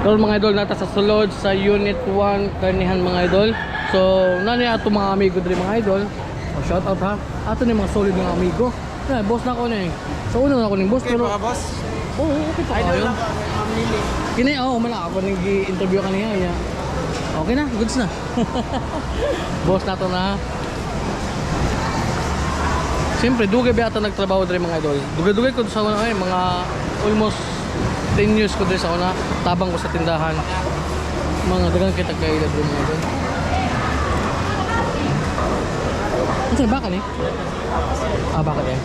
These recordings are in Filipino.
Pero mga idol nata sa sulod sa Unit 1 karnihan mga idol. So nani ato mga amigo diri mga idol. Oh, shout out ha. Ato ni mga solid mga amigo. Na boss na ko ni. So una na ako ning boss Okay pero mga boss. oh, okay pa Idol kayo. lang Ma'am Lily. Kini mala ako nag-interview kanina niya. Okay na, goods na. Boss na to na. Siyempre, dugay ba ata nagtrabaho diri mga idol. Dugay-dugay ko sa una mga almost 10 years ko diri sa una. Tabang ko sa tindahan. Mga dagang kita kay diri mga idol. Ano baka ni? Baka din.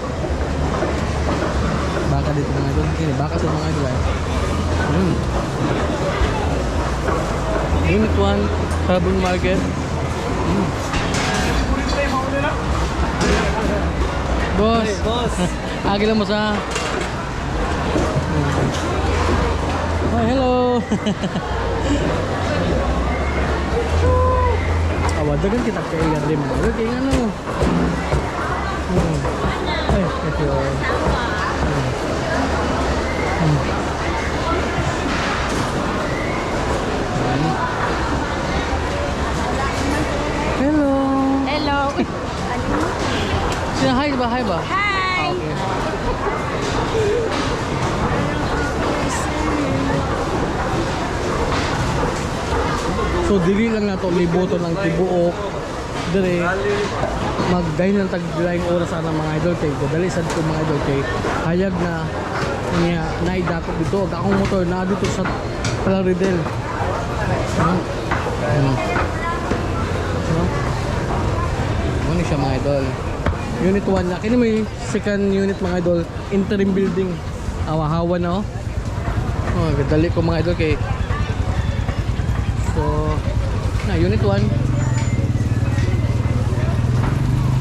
Baka dito mga idol. Kini baka sa mga idol. Unit 1, Carbon Market. Boss. Boss. Agi lang mo sa. Oh, hello. Awadagan kita kay Garden mo. Okay, ano? Ay, ito. Hello. Hello. Sina hi ba? Hi ba? Hi. Okay. So dili lang nato liboto ng tibuok dire magdahin ng taglaing oras ana mga idol kay gadali sad ko mga idol kay hayag na niya naidakop dito akong motor na dito sa Plaridel. Ano siya mga idol? Unit 1 na. Kini may second unit mga idol, interim building. Awahawa na oh. Oh, gadali ko mga idol kay. So, na unit 1.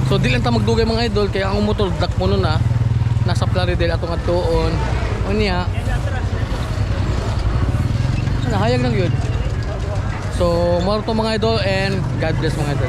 So, di lang ta magdugay mga idol kaya ang motor dak mo na nasa Plaridel atong atuon. Unya. Nahayag lang yun. So, more to mga idol and God bless mga idol.